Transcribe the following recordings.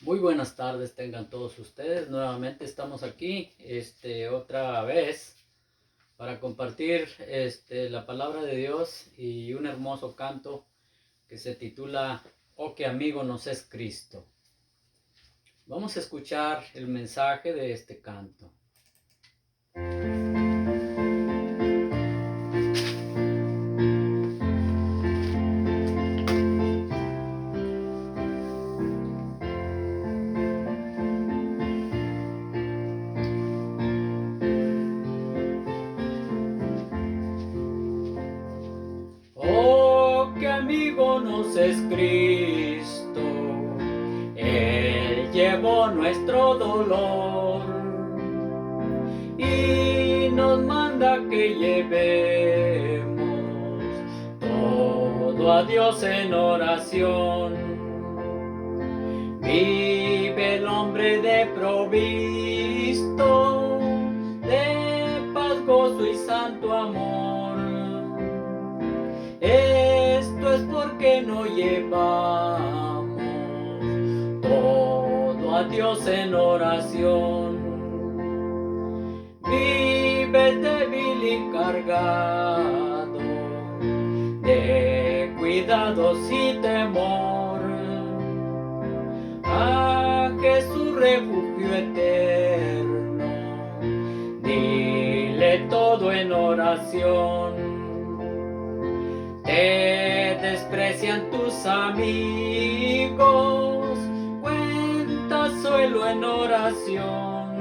Muy buenas tardes tengan todos ustedes. Nuevamente estamos aquí, otra vez para compartir la palabra de Dios y un hermoso canto que se titula "Oh, qué amigo nos es Cristo". Vamos a escuchar el mensaje de este canto. Oh, qué amigo nos es Cristo, Él llevó nuestro dolor y nos manda que llevemos todo a Dios en oración. Vive el hombre de provisto de paz, gozo y santo amor. Esto es porque no llevamos todo a Dios en oración. Vive débil y cargado de cuidados y temor. A Jesús refugio eterno, dile todo en oración. Te desprecian tus amigos, cuenta solo en oración.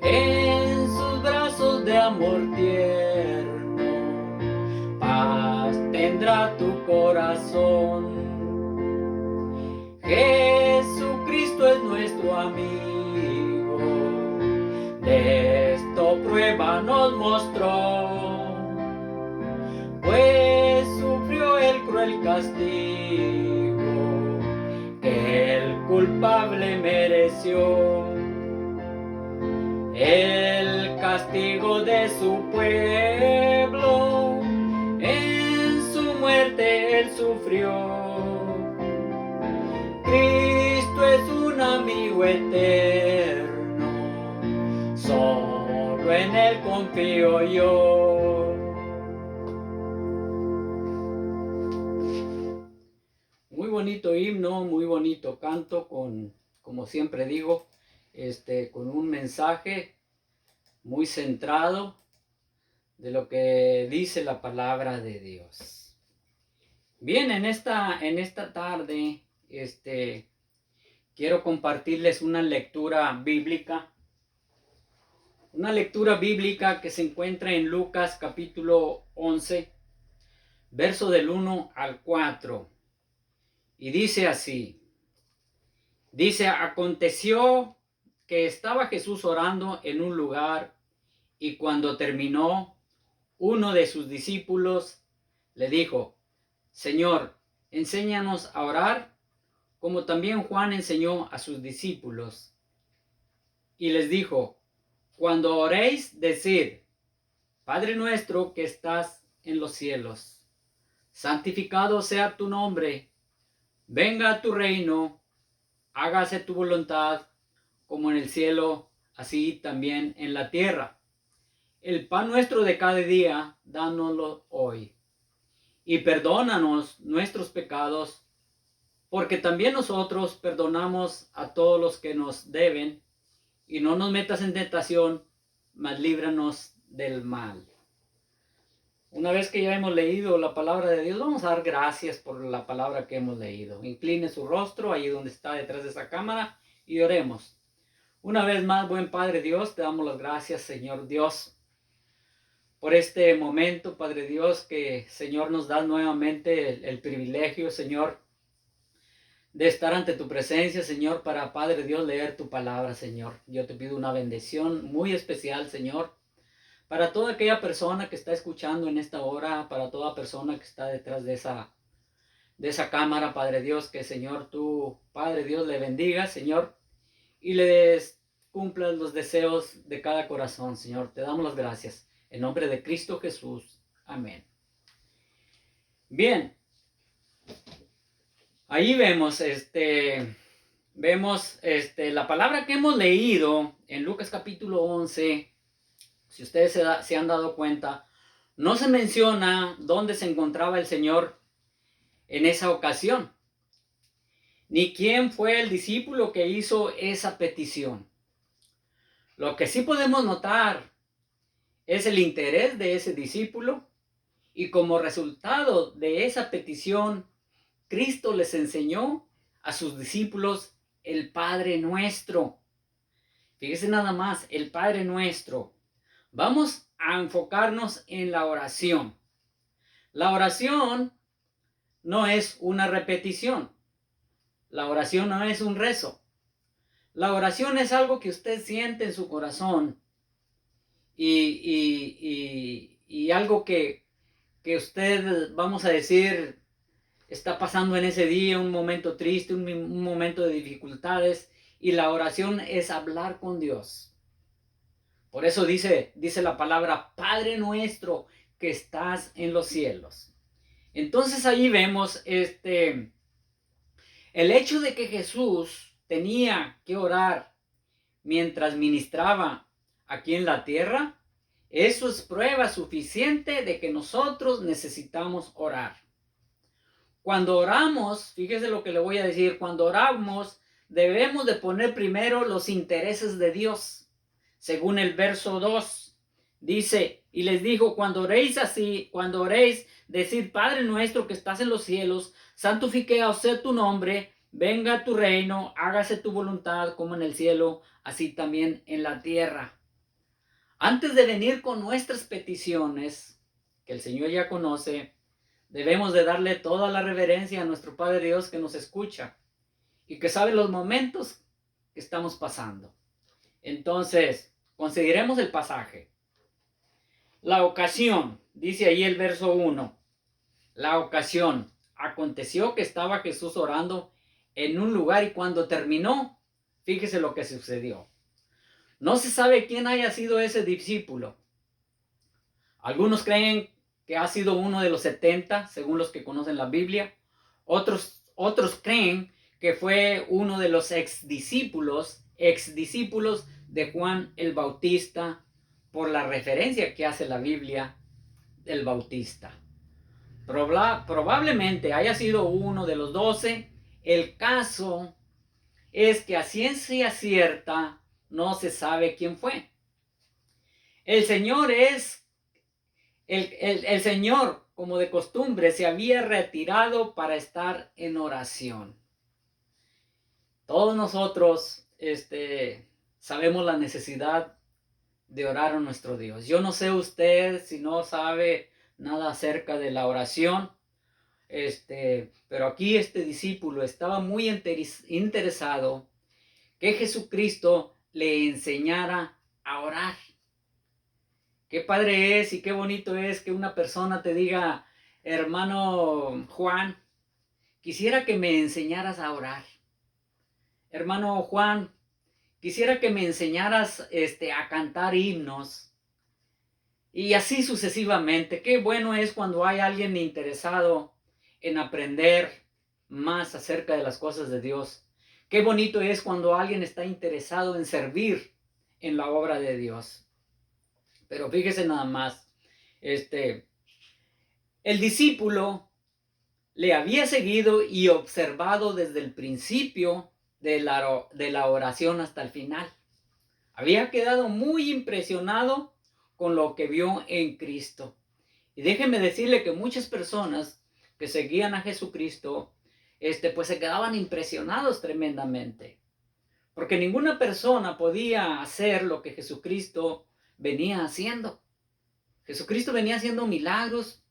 En sus brazos de amor tierno, paz tendrá tu corazón. Jesucristo es nuestro amigo, de esto prueba nos mostró, pues sufrió el cruel castigo que el culpable mereció. El castigo de su pueblo, en su muerte él sufrió. Cristo es un amigo eterno, solo en él confío yo. Muy bonito himno, muy bonito canto, como siempre digo, con un mensaje muy centrado de lo que dice la palabra de Dios. Bien, en esta tarde, quiero compartirles una lectura bíblica que se encuentra en Lucas capítulo 11, verso del 1 al 4. Y dice así, aconteció que estaba Jesús orando en un lugar y cuando terminó, uno de sus discípulos le dijo, Señor, enséñanos a orar, como también Juan enseñó a sus discípulos. Y les dijo, cuando oréis, decid, Padre nuestro que estás en los cielos, santificado sea tu nombre, venga a tu reino, hágase tu voluntad, como en el cielo, así también en la tierra. El pan nuestro de cada día, dánoslo hoy. Y perdónanos nuestros pecados, porque también nosotros perdonamos a todos los que nos deben, y no nos metas en tentación, mas líbranos del mal. Una vez que ya hemos leído la palabra de Dios, vamos a dar gracias por la palabra que hemos leído. Incline su rostro ahí donde está detrás de esa cámara y oremos. Una vez más, buen Padre Dios, te damos las gracias, Señor Dios, por este momento, Padre Dios, que, Señor, nos da nuevamente el privilegio, Señor, de estar ante tu presencia, Señor, para, Padre Dios, leer tu palabra, Señor. Yo te pido una bendición muy especial, Señor, para toda aquella persona que está escuchando en esta hora, para toda persona que está detrás de esa cámara, Padre Dios, que, Señor, tú, Padre Dios, le bendiga, Señor, y les cumplas los deseos de cada corazón, Señor. Te damos las gracias. En nombre de Cristo Jesús. Amén. Bien. Ahí vemos, vemos la palabra que hemos leído en Lucas capítulo 11, si ustedes se han dado cuenta, no se menciona dónde se encontraba el Señor en esa ocasión, ni quién fue el discípulo que hizo esa petición. Lo que sí podemos notar es el interés de ese discípulo, y como resultado de esa petición, Cristo les enseñó a sus discípulos el Padre Nuestro. Fíjense nada más, el Padre Nuestro. Vamos a enfocarnos en la oración. La oración no es una repetición. La oración no es un rezo. La oración es algo que usted siente en su corazón y algo que usted, vamos a decir, está pasando en ese día, un momento triste, un momento de dificultades, y la oración es hablar con Dios. Por eso dice la palabra, Padre nuestro que estás en los cielos. Entonces ahí vemos el hecho de que Jesús tenía que orar mientras ministraba aquí en la tierra. Eso es prueba suficiente de que nosotros necesitamos orar. Cuando oramos, fíjese lo que le voy a decir, cuando oramos debemos de poner primero los intereses de Dios. Según el verso 2, dice, y les dijo, cuando oréis así, cuando oréis, decid, Padre nuestro que estás en los cielos, santificado sea tu nombre, venga tu reino, hágase tu voluntad como en el cielo, así también en la tierra. Antes de venir con nuestras peticiones, que el Señor ya conoce, debemos de darle toda la reverencia a nuestro Padre Dios que nos escucha y que sabe los momentos que estamos pasando. Entonces, consideremos el pasaje. La ocasión, dice ahí el verso 1. La ocasión. Aconteció que estaba Jesús orando en un lugar y cuando terminó, fíjese lo que sucedió. No se sabe quién haya sido ese discípulo. Algunos creen que ha sido uno de los 70, según los que conocen la Biblia. Otros creen que fue uno de los exdiscípulos de Juan el Bautista, por la referencia que hace la Biblia del Bautista. Probablemente haya sido uno de los 12. El caso es que a ciencia cierta no se sabe quién fue. El Señor el Señor, como de costumbre, se había retirado para estar en oración. Todos nosotros sabemos la necesidad de orar a nuestro Dios. Yo no sé usted si no sabe nada acerca de la oración, pero aquí este discípulo estaba muy interesado que Jesucristo le enseñara a orar. Qué padre es y qué bonito es que una persona te diga, hermano Juan, quisiera que me enseñaras a orar. Hermano Juan, quisiera que me enseñaras a cantar himnos. Y así sucesivamente. Qué bueno es cuando hay alguien interesado en aprender más acerca de las cosas de Dios. Qué bonito es cuando alguien está interesado en servir en la obra de Dios. Pero fíjese nada más, el discípulo le había seguido y observado desde el principio de la oración hasta el final. Había quedado muy impresionado con lo que vio en Cristo. Y déjenme decirle que muchas personas que seguían a Jesucristo, pues se quedaban impresionados tremendamente. Porque ninguna persona podía hacer lo que Jesucristo venía haciendo. Jesucristo venía haciendo milagros.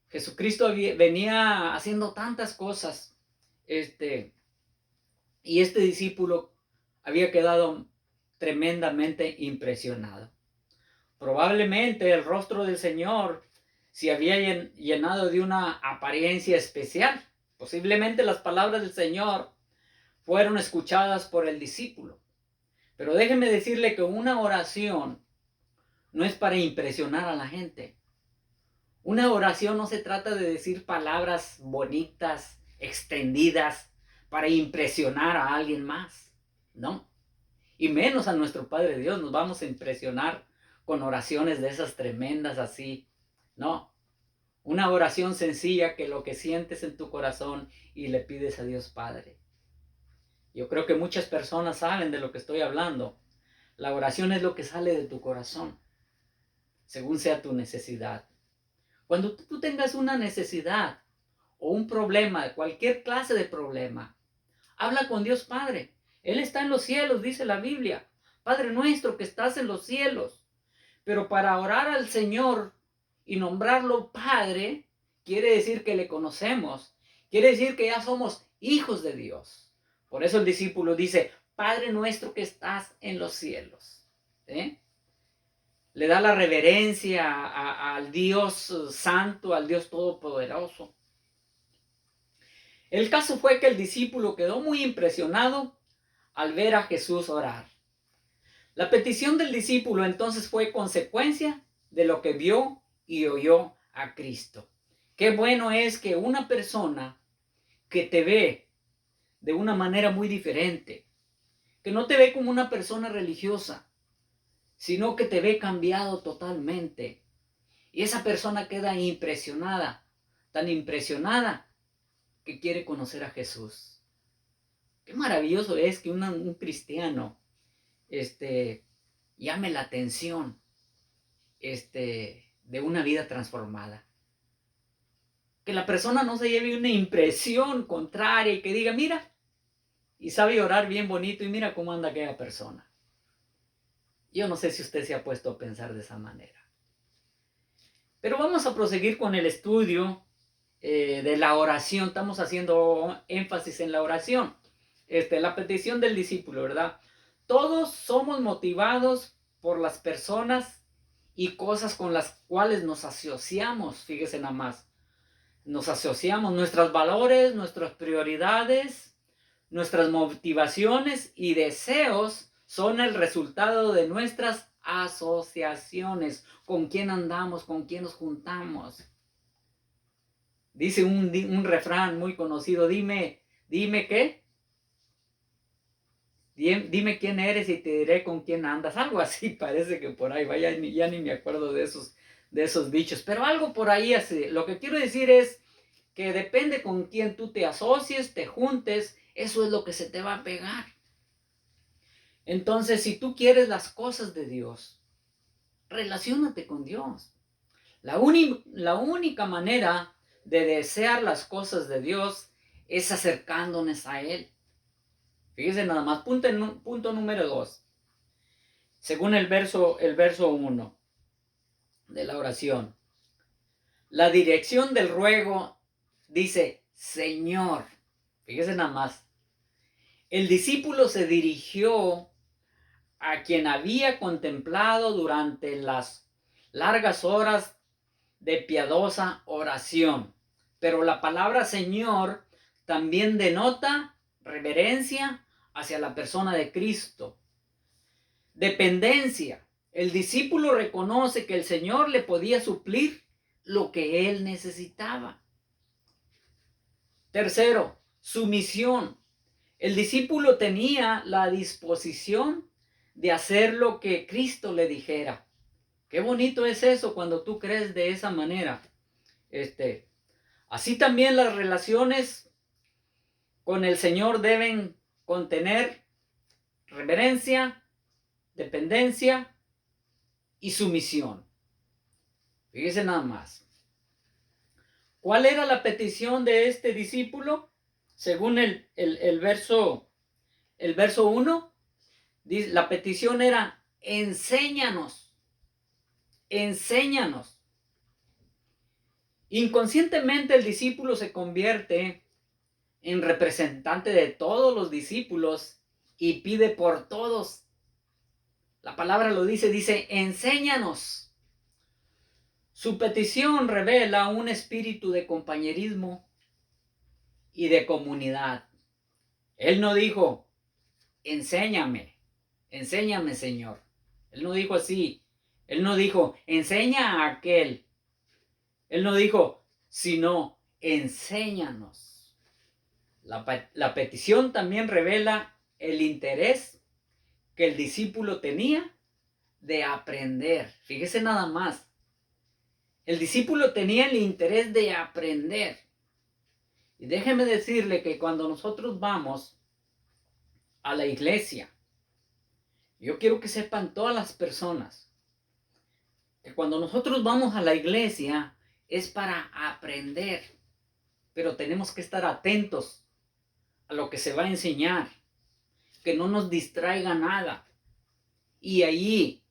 Jesucristo venía haciendo tantas cosas. Y este discípulo había quedado tremendamente impresionado. Probablemente el rostro del Señor se había llenado de una apariencia especial. Posiblemente las palabras del Señor fueron escuchadas por el discípulo. Pero déjeme decirle que una oración no es para impresionar a la gente. Una oración no se trata de decir palabras bonitas, extendidas, para impresionar a alguien más, ¿no? Y menos a nuestro Padre Dios nos vamos a impresionar con oraciones de esas tremendas así, ¿no? Una oración sencilla que lo que sientes en tu corazón y le pides a Dios Padre. Yo creo que muchas personas saben de lo que estoy hablando. La oración es lo que sale de tu corazón, según sea tu necesidad. Cuando tú tengas una necesidad o un problema, cualquier clase de problema, habla con Dios Padre. Él está en los cielos, dice la Biblia. Padre nuestro que estás en los cielos. Pero para orar al Señor y nombrarlo Padre, quiere decir que le conocemos. Quiere decir que ya somos hijos de Dios. Por eso el discípulo dice, Padre nuestro que estás en los cielos. ¿Sí? Le da la reverencia al Dios santo, al Dios todopoderoso. El caso fue que el discípulo quedó muy impresionado al ver a Jesús orar. La petición del discípulo entonces fue consecuencia de lo que vio y oyó a Cristo. Qué bueno es que una persona que te ve de una manera muy diferente, que no te ve como una persona religiosa, sino que te ve cambiado totalmente. Y esa persona queda impresionada, tan impresionada que quiere conocer a Jesús. Qué maravilloso es que un cristiano llame la atención de una vida transformada. Que la persona no se lleve una impresión contraria y que diga, mira, y sabe orar bien bonito y mira cómo anda aquella persona. Yo no sé si usted se ha puesto a pensar de esa manera. Pero vamos a proseguir con el estudio de la oración. Estamos haciendo énfasis en la oración. La petición del discípulo, ¿verdad? Todos somos motivados por las personas y cosas con las cuales nos asociamos. Fíjese nada más. Nos asociamos nuestros valores, nuestras prioridades, nuestras motivaciones y deseos son el resultado de nuestras asociaciones. ¿Con quién andamos? ¿Con quién nos juntamos? Dice un refrán muy conocido, dime qué. Dime quién eres y te diré con quién andas. Algo así parece que por ahí va, ya ni me acuerdo de esos dichos, pero algo por ahí así. Lo que quiero decir es que depende con quién tú te asocies, te juntes, eso es lo que se te va a pegar. Entonces, si tú quieres las cosas de Dios, relaciónate con Dios. La única manera de desear las cosas de Dios es acercándonos a Él. Fíjense nada más, punto número 2. Según el verso 1 de la oración. La dirección del ruego dice, Señor. Fíjense nada más. El discípulo se dirigió a quien había contemplado durante las largas horas de piadosa oración. Pero la palabra Señor también denota reverencia hacia la persona de Cristo. Dependencia. El discípulo reconoce que el Señor le podía suplir lo que él necesitaba. Tercero, sumisión. El discípulo tenía la disposición de hacer lo que Cristo le dijera. Qué bonito es eso cuando tú crees de esa manera. Así también las relaciones con el Señor deben contener reverencia, dependencia y sumisión. Fíjese nada más. ¿Cuál era la petición de este discípulo? Según el verso 1, la petición era, enséñanos. Inconscientemente el discípulo se convierte en representante de todos los discípulos y pide por todos. La palabra lo dice, enséñanos. Su petición revela un espíritu de compañerismo y de comunidad. Él no dijo, enséñame, Señor. Él no dijo así. Él no dijo, enseña a aquel. Él no dijo, sino, enséñanos. La petición también revela el interés que el discípulo tenía de aprender. Fíjese nada más. El discípulo tenía el interés de aprender. Y déjeme decirle que cuando nosotros vamos a la iglesia, yo quiero que sepan todas las personas que cuando nosotros vamos a la iglesia es para aprender, pero tenemos que estar atentos a lo que se va a enseñar, que no nos distraiga nada. Y allí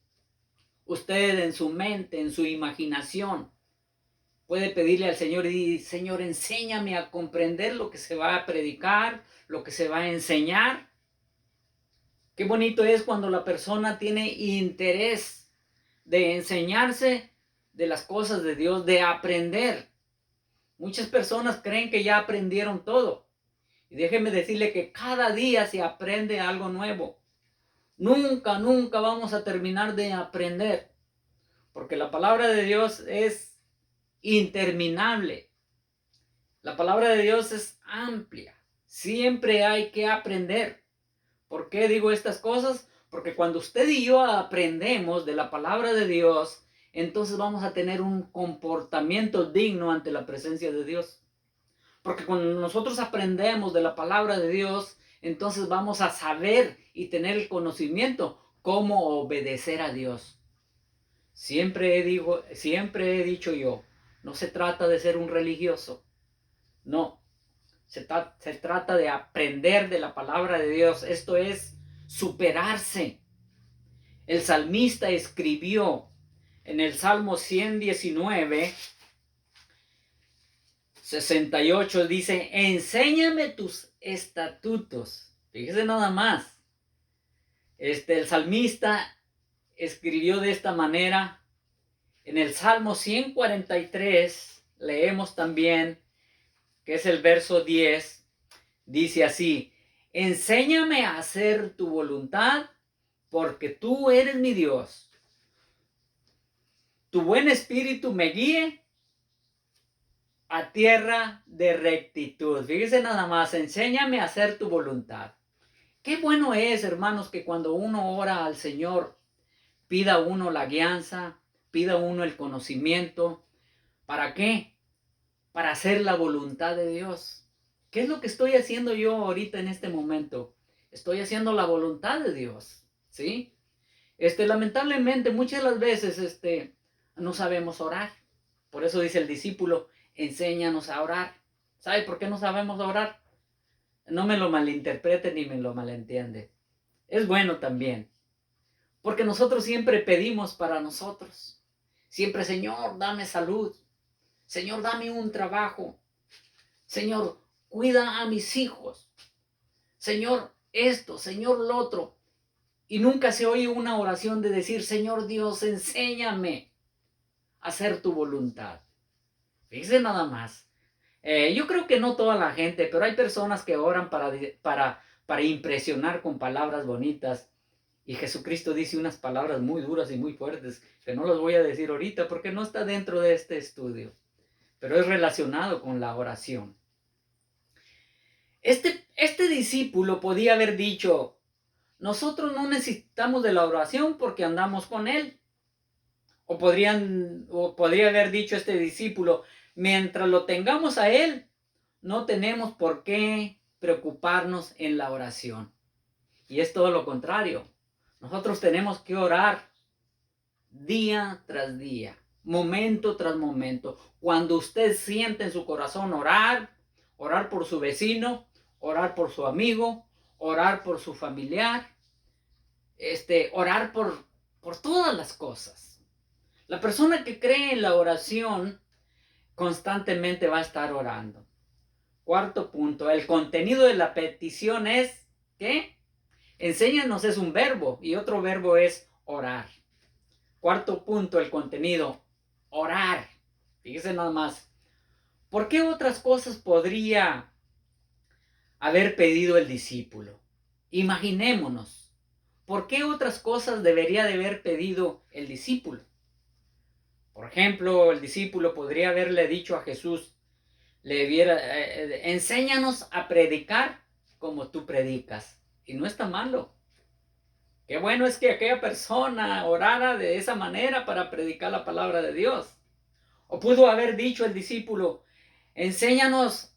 usted en su mente, en su imaginación, puede pedirle al Señor y decir: Señor, enséñame a comprender lo que se va a predicar, lo que se va a enseñar. Qué bonito es cuando la persona tiene interés de enseñarse de las cosas de Dios, de aprender. Muchas personas creen que ya aprendieron todo. Y déjeme decirle que cada día se aprende algo nuevo. Nunca, nunca vamos a terminar de aprender. Porque la palabra de Dios es interminable. La palabra de Dios es amplia. Siempre hay que aprender. ¿Por qué digo estas cosas? Porque cuando usted y yo aprendemos de la palabra de Dios, entonces vamos a tener un comportamiento digno ante la presencia de Dios. Porque cuando nosotros aprendemos de la palabra de Dios, entonces vamos a saber y tener el conocimiento cómo obedecer a Dios. Siempre he dicho yo, no se trata de ser un religioso. No, se trata de aprender de la palabra de Dios. Esto es superarse. El salmista escribió en el Salmo 119, 68, dice: enséñame tus estatutos. Fíjese nada más. El salmista escribió de esta manera. En el Salmo 143 leemos también, que es el verso 10, dice así: enséñame a hacer tu voluntad, porque tú eres mi Dios. Tu buen espíritu me guíe a tierra de rectitud. Fíjese nada más, enséñame a hacer tu voluntad. Qué bueno es, hermanos, que cuando uno ora al Señor, pida uno la guianza, pida uno el conocimiento. ¿Para qué? Para hacer la voluntad de Dios. ¿Qué es lo que estoy haciendo yo ahorita en este momento? Estoy haciendo la voluntad de Dios, ¿sí? Lamentablemente muchas de las veces no sabemos orar. Por eso dice el discípulo: enséñanos a orar. ¿Sabe por qué no sabemos orar? No me lo malinterpreten ni me lo malentiende. Es bueno también. Porque nosotros siempre pedimos para nosotros. Siempre: Señor, dame salud. Señor, dame un trabajo. Señor, cuida a mis hijos. Señor, esto, Señor, lo otro. Y nunca se oye una oración de decir: Señor Dios, enséñame a hacer tu voluntad. Fíjese nada más. Yo creo que no toda la gente, pero hay personas que oran para impresionar con palabras bonitas. Y Jesucristo dice unas palabras muy duras y muy fuertes, que no las voy a decir ahorita porque no está dentro de este estudio, pero es relacionado con la oración. Este discípulo podía haber dicho: nosotros no necesitamos de la oración porque andamos con Él. O podría haber dicho este discípulo: mientras lo tengamos a Él, no tenemos por qué preocuparnos en la oración. Y es todo lo contrario. Nosotros tenemos que orar día tras día, momento tras momento. Cuando usted siente en su corazón orar por su vecino, orar por su amigo, orar por su familiar, orar por todas las cosas. La persona que cree en la oración constantemente va a estar orando. Cuarto punto, el contenido de la petición es, ¿qué? Enséñanos es un verbo y otro verbo es orar. Cuarto punto, el contenido, orar. Fíjese nada más. ¿Por qué otras cosas podría haber pedido el discípulo? Imaginémonos. ¿Por qué otras cosas debería de haber pedido el discípulo? Por ejemplo, el discípulo podría haberle dicho a Jesús: enséñanos a predicar como tú predicas. Y no está malo. Qué bueno es que aquella persona orara de esa manera para predicar la palabra de Dios. O pudo haber dicho el discípulo, enséñanos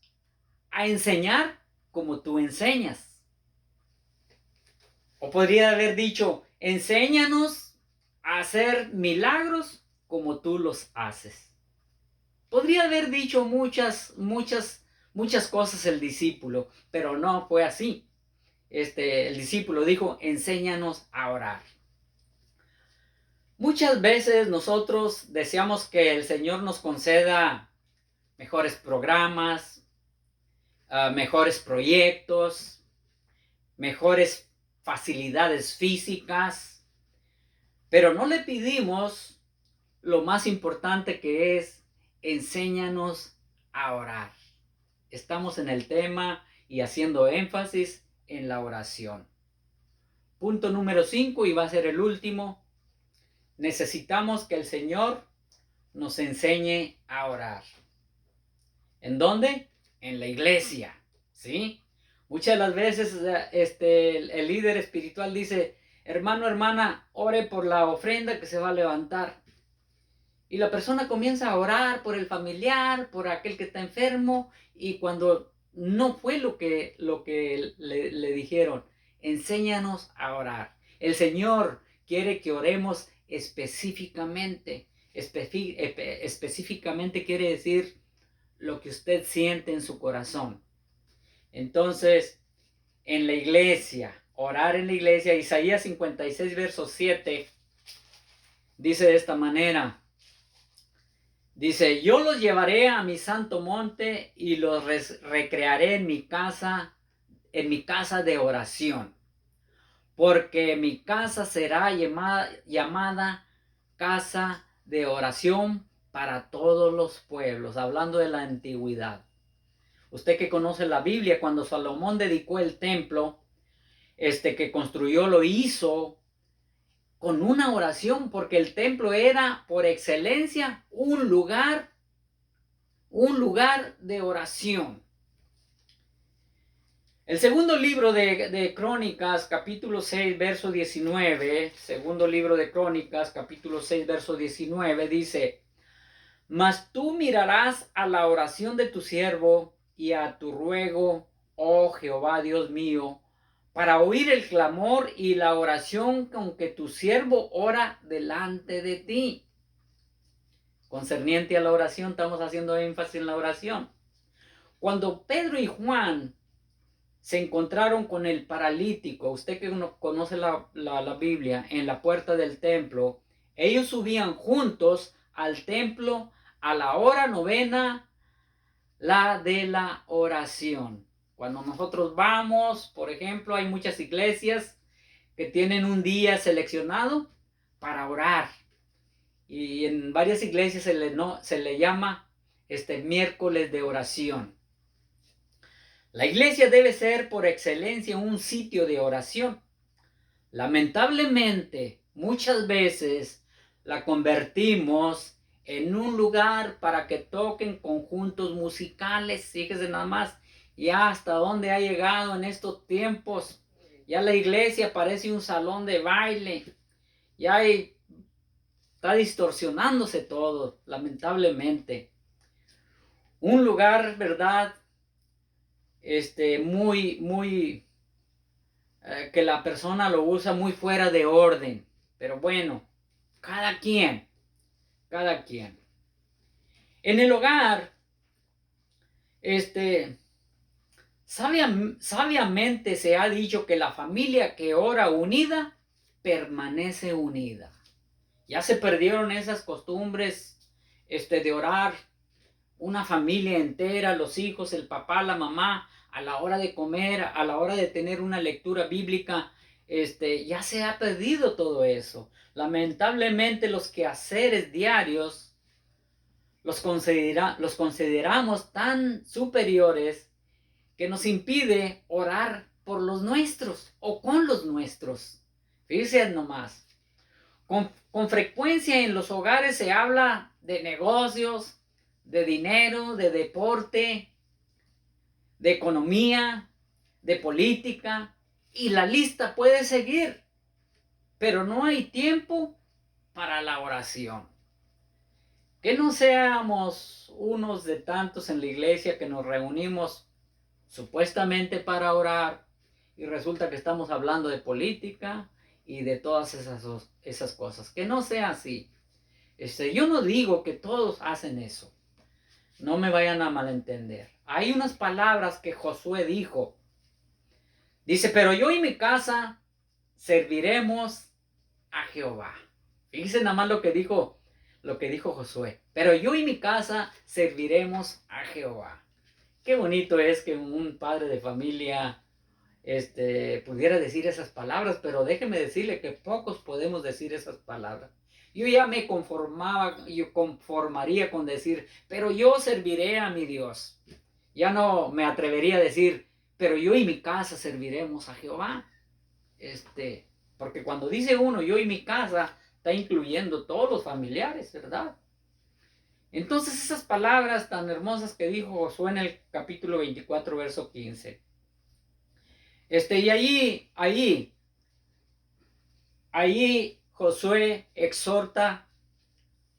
a enseñar como tú enseñas. O podría haber dicho, enséñanos a hacer milagros como tú los haces. Podría haber dicho muchas cosas el discípulo, pero no fue así. El discípulo dijo, enséñanos a orar. Muchas veces nosotros deseamos que el Señor nos conceda mejores programas, mejores proyectos, mejores facilidades físicas, pero no le pedimos lo más importante, que es enséñanos a orar. Estamos en el tema y haciendo énfasis en la oración. Punto número 5, y va a ser el último. Necesitamos que el Señor nos enseñe a orar. ¿En dónde? En la iglesia, ¿sí? Muchas de las veces el líder espiritual dice, hermano, hermana, ore por la ofrenda que se va a levantar. Y la persona comienza a orar por el familiar, por aquel que está enfermo, y cuando no fue lo que le dijeron, enséñanos a orar. El Señor quiere que oremos específicamente. Específicamente quiere decir lo que usted siente en su corazón. Entonces, en la iglesia, orar en la iglesia, Isaías 56, verso 7, dice de esta manera. Dice, yo los llevaré a mi santo monte y los recrearé en mi casa de oración. Porque mi casa será llamada casa de oración para todos los pueblos. Hablando de la antigüedad. Usted que conoce la Biblia, cuando Salomón dedicó el templo, que construyó, lo hizo con una oración, porque el templo era por excelencia un lugar de oración. El segundo libro de Crónicas, capítulo 6, verso 19, segundo libro de Crónicas, capítulo 6, verso 19, dice, mas tú mirarás a la oración de tu siervo y a tu ruego, oh Jehová Dios mío, para oír el clamor y la oración con que tu siervo ora delante de ti. Concerniente a la oración, estamos haciendo énfasis en la oración. Cuando Pedro y Juan se encontraron con el paralítico, usted que conoce la Biblia, en la puerta del templo, ellos subían juntos al templo a la hora novena, la de la oración. Cuando nosotros vamos, por ejemplo, hay muchas iglesias que tienen un día seleccionado para orar. Y en varias iglesias se le llama miércoles de oración. La iglesia debe ser por excelencia un sitio de oración. Lamentablemente, muchas veces la convertimos en un lugar para que toquen conjuntos musicales. Fíjese nada más, ya hasta dónde ha llegado en estos tiempos. Ya la iglesia parece un salón de baile. Ya está distorsionándose todo, lamentablemente. Un lugar, ¿verdad? Que la persona lo usa muy fuera de orden. Pero bueno, cada quien. En el hogar, sabiamente se ha dicho que la familia que ora unida, permanece unida. Ya se perdieron esas costumbres, de orar una familia entera, los hijos, el papá, la mamá, a la hora de comer, a la hora de tener una lectura bíblica, ya se ha perdido todo eso. Lamentablemente los quehaceres diarios los consideramos tan superiores que nos impide orar por los nuestros o con los nuestros. Fíjense nomás. Con frecuencia en los hogares se habla de negocios, de dinero, de deporte, de economía, de política, y la lista puede seguir, pero no hay tiempo para la oración. Que no seamos unos de tantos en la iglesia que nos reunimos supuestamente para orar y resulta que estamos hablando de política y de todas esas cosas. Que no sea así. Yo no digo que todos hacen eso. No me vayan a malentender. Hay unas palabras que Josué dijo. Dice, pero yo y mi casa serviremos a Jehová. Fíjense nada más lo que dijo Josué. Pero yo y mi casa serviremos a Jehová. Qué bonito es que un padre de familia pudiera decir esas palabras, pero déjeme decirle que pocos podemos decir esas palabras. Yo ya me conformaría con decir, pero yo serviré a mi Dios. Ya no me atrevería a decir, pero yo y mi casa serviremos a Jehová. Porque cuando dice uno, yo y mi casa, está incluyendo todos los familiares, ¿verdad? Entonces esas palabras tan hermosas que dijo Josué en el capítulo 24, verso 15. Y allí Josué exhorta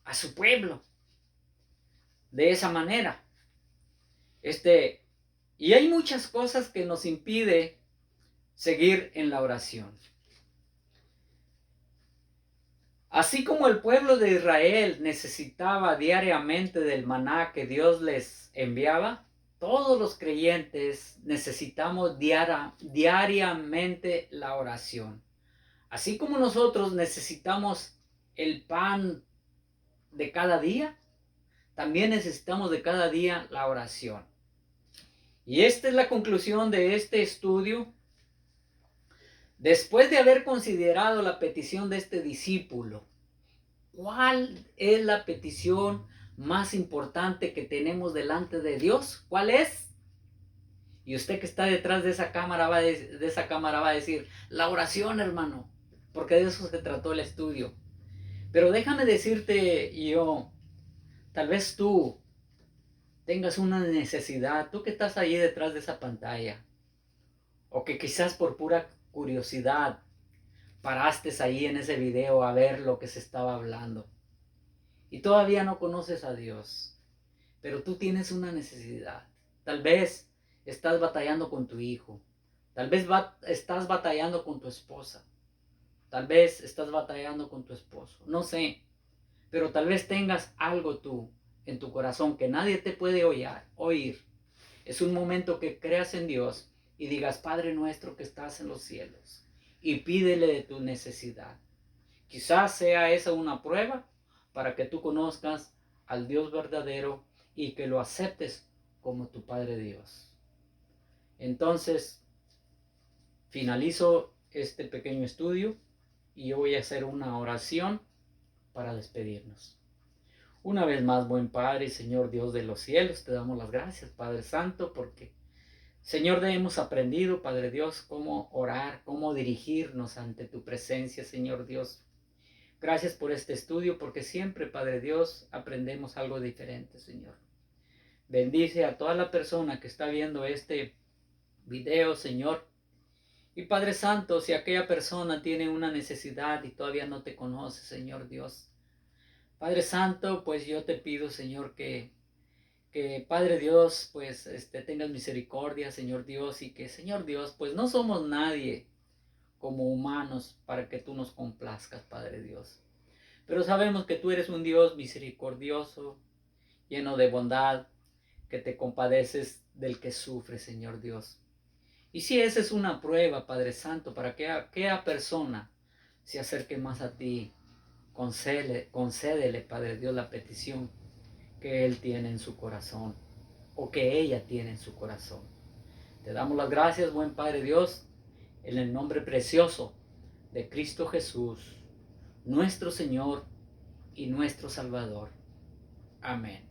a su pueblo de esa manera. Y hay muchas cosas que nos impide seguir en la oración. Así como el pueblo de Israel necesitaba diariamente del maná que Dios les enviaba, todos los creyentes necesitamos diariamente la oración. Así como nosotros necesitamos el pan de cada día, también necesitamos de cada día la oración. Y esta es la conclusión de este estudio. Después de haber considerado la petición de este discípulo, ¿cuál es la petición más importante que tenemos delante de Dios? ¿Cuál es? Y usted que está detrás de esa cámara va a decir, la oración, hermano, porque de eso se trató el estudio. Pero déjame decirte tal vez tú tengas una necesidad, tú que estás ahí detrás de esa pantalla, o que quizás por pura curiosidad paraste ahí en ese video a ver lo que se estaba hablando y todavía no conoces a Dios, pero tú tienes una necesidad. Tal vez estás batallando con tu hijo, tal vez estás batallando con tu esposa, tal vez estás batallando con tu esposo, no sé, pero tal vez tengas algo tú en tu corazón que nadie te puede oír. Es un momento que creas en Dios y digas, Padre nuestro que estás en los cielos, y pídele de tu necesidad. Quizás sea esa una prueba para que tú conozcas al Dios verdadero y que lo aceptes como tu Padre Dios. Entonces, finalizo este pequeño estudio y yo voy a hacer una oración para despedirnos. Una vez más, buen Padre y Señor Dios de los cielos, te damos las gracias, Padre Santo, porque, Señor, hemos aprendido, Padre Dios, cómo orar, cómo dirigirnos ante tu presencia, Señor Dios. Gracias por este estudio, porque siempre, Padre Dios, aprendemos algo diferente, Señor. Bendice a toda la persona que está viendo este video, Señor. Y Padre Santo, si aquella persona tiene una necesidad y todavía no te conoce, Señor Dios, Padre Santo, pues yo te pido, Señor, que Padre Dios, pues tengas misericordia, Señor Dios, y que, Señor Dios, pues no somos nadie como humanos para que tú nos complazcas, Padre Dios. Pero sabemos que tú eres un Dios misericordioso, lleno de bondad, que te compadeces del que sufre, Señor Dios. Y si esa es una prueba, Padre Santo, para que aquella persona se acerque más a ti, concédele, Padre Dios, la petición que él tiene en su corazón o que ella tiene en su corazón. Te damos las gracias, buen Padre Dios, en el nombre precioso de Cristo Jesús, nuestro Señor y nuestro Salvador. Amén.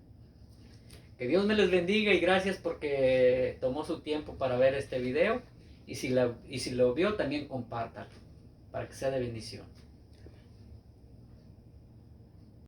Que Dios me les bendiga y gracias porque tomó su tiempo para ver este video y si lo vio también compártalo para que sea de bendición.